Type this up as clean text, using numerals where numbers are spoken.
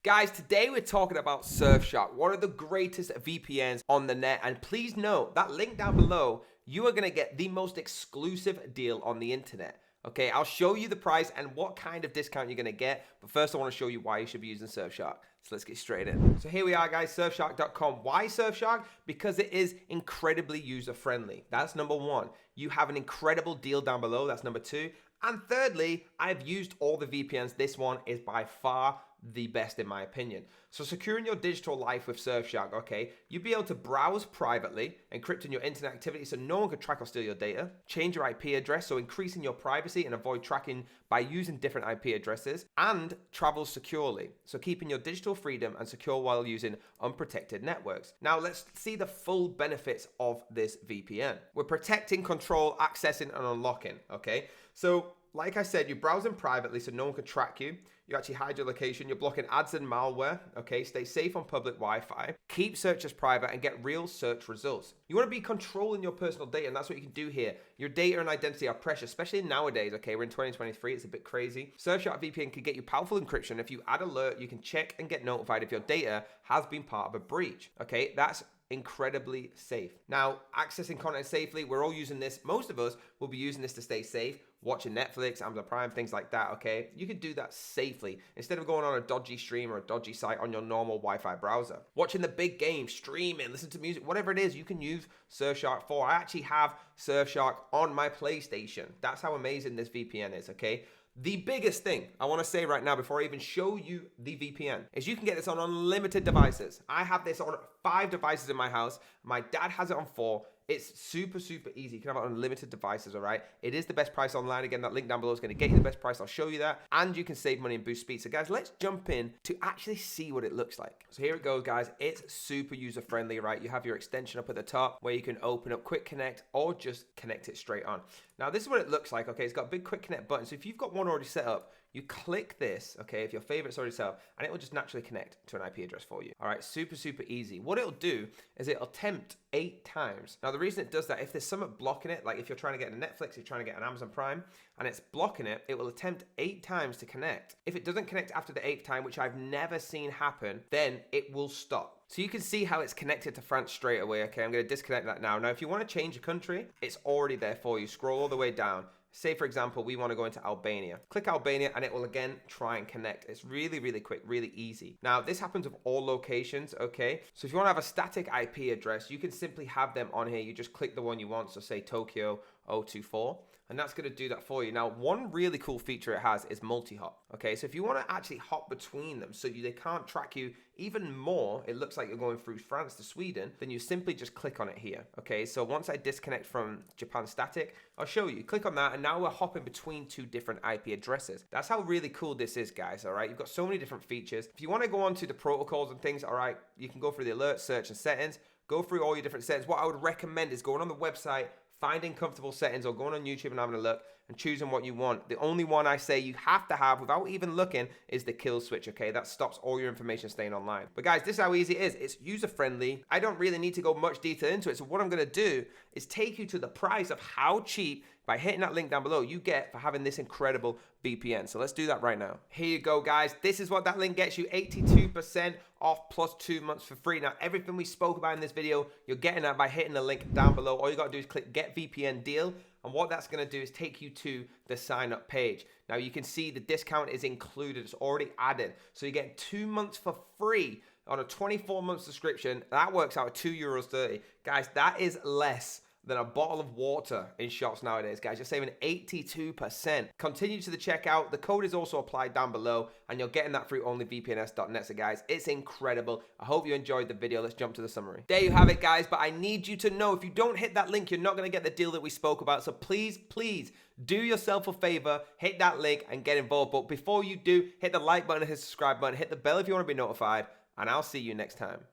Guys, today we're talking about Surfshark, one of the greatest VPNs on the net. And please note that link down below, you are going to get the most exclusive deal on the internet. Okay, I'll show you the price and what kind of discount you're going to get. But first, I want to show you why you should be using Surfshark. So let's get straight in. So here we are, guys, surfshark.com. Why Surfshark? Because it is incredibly user-friendly. That's number one. You have an incredible deal down below. That's number two. And thirdly, I've used all the VPNs. This one is by far the best in my opinion. So securing your digital life with Surfshark, okay, you'll be able to browse privately, encrypting your internet activity so no one can track or steal your data, change your IP address, so increasing your privacy and avoid tracking by using different IP addresses, and travel securely, so keeping your digital freedom and secure while using unprotected networks. Now let's see the full benefits of this VPN. We're protecting, control, accessing, and unlocking, okay? So like I said, you're browsing privately so no one can track you. You actually hide your location. You're blocking ads and malware. Okay, stay safe on public Wi-Fi. Keep searches private and get real search results. You want to be controlling your personal data, and that's what you can do here. Your data and identity are precious, especially nowadays. Okay, we're in 2023. It's a bit crazy. Surfshark VPN can get you powerful encryption. If you add alert, you can check and get notified if your data has been part of a breach. Okay, that's incredibly safe. Now, accessing content safely, we're all using this. Most of us will be using this to stay safe, watching Netflix, Amazon Prime, things like that, okay? You can do that safely instead of going on a dodgy stream or a dodgy site on your normal Wi-Fi browser. Watching the big game, streaming, listen to music, whatever it is, you can use Surfshark for. I actually have Surfshark on my PlayStation. That's how amazing this VPN is, okay? The biggest thing I want to say right now before I even show you the VPN is you can get this on unlimited devices. I have this on 5 devices in my house. My dad has it on 4. It's super, super easy. You can have it on unlimited devices, all right? It is the best price online. Again, that link down below is going to get you the best price. I'll show you that. And you can save money and boost speed. So guys, let's jump in to actually see what it looks like. So here it goes, guys. It's super user-friendly, right? You have your extension up at the top where you can open up Quick Connect or just connect it straight on. Now, this is what it looks like, okay? It's got a big Quick Connect button. So if you've got one already set up, you click this, okay, if your favorite's already set up, and it will just naturally connect to an IP address for you. All right, super, super easy. What it'll do is it'll attempt 8 times. Now, the reason it does that, if there's something blocking it, like if you're trying to get a Netflix, you're trying to get an Amazon Prime, and it's blocking it, it will attempt 8 times to connect. If it doesn't connect after the 8th time, which I've never seen happen, then it will stop. So you can see how it's connected to France straight away, okay? I'm gonna disconnect that now. Now, if you wanna change a country, it's already there for you. Scroll all the way down. Say, for example, we want to go into Albania. Click Albania and it will again try and connect. It's really, really quick, really easy. Now, this happens with all locations, okay? So if you want to have a static IP address, you can simply have them on here. You just click the one you want. So say Tokyo 024. And that's going to do that for you. Now, one really cool feature it has is multi-hop. Okay, so if you want to actually hop between them so they can't track you even more, it looks like you're going through France to Sweden, then you simply just click on it here. Okay, so once I disconnect from Japan static, I'll show you. Click on that, and now we're hopping between 2 different IP addresses. That's how really cool this is, guys, all right? You've got so many different features. If you want to go on to the protocols and things, all right, you can go through the alert, search, and settings. Go through all your different settings. What I would recommend is going on the website, finding comfortable settings, or going on YouTube and having a look and choosing what you want. The only one I say you have to have without even looking is the kill switch, okay? That stops all your information staying online. But guys, this is how easy it is. It's user-friendly. I don't really need to go much detail into it. So what I'm gonna do is take you to the price of how cheap, by hitting that link down below, you get for having this incredible VPN. So let's do that right now. Here you go, guys. This is what that link gets you, 82% off plus 2 months for free. Now, everything we spoke about in this video, you're getting that by hitting the link down below. All you gotta do is click Get VPN Deal. And what that's going to do is take you to the sign up page. Now you can see the discount is included. It's already added. So you get 2 months for free on a 24-month subscription. That works out at €2.30. Guys, that is less than a bottle of water in shops nowadays, guys. You're saving 82%. Continue to the checkout. The code is also applied down below, and you're getting that through onlyvpns.net. So guys, it's incredible. I hope you enjoyed the video. Let's jump to the summary. There you have it, guys, but I need you to know if you don't hit that link, you're not going to get the deal that we spoke about. So please, please do yourself a favor, hit that link and get involved. But before you do, hit the like button, hit the subscribe button, hit the bell if you want to be notified, and I'll see you next time.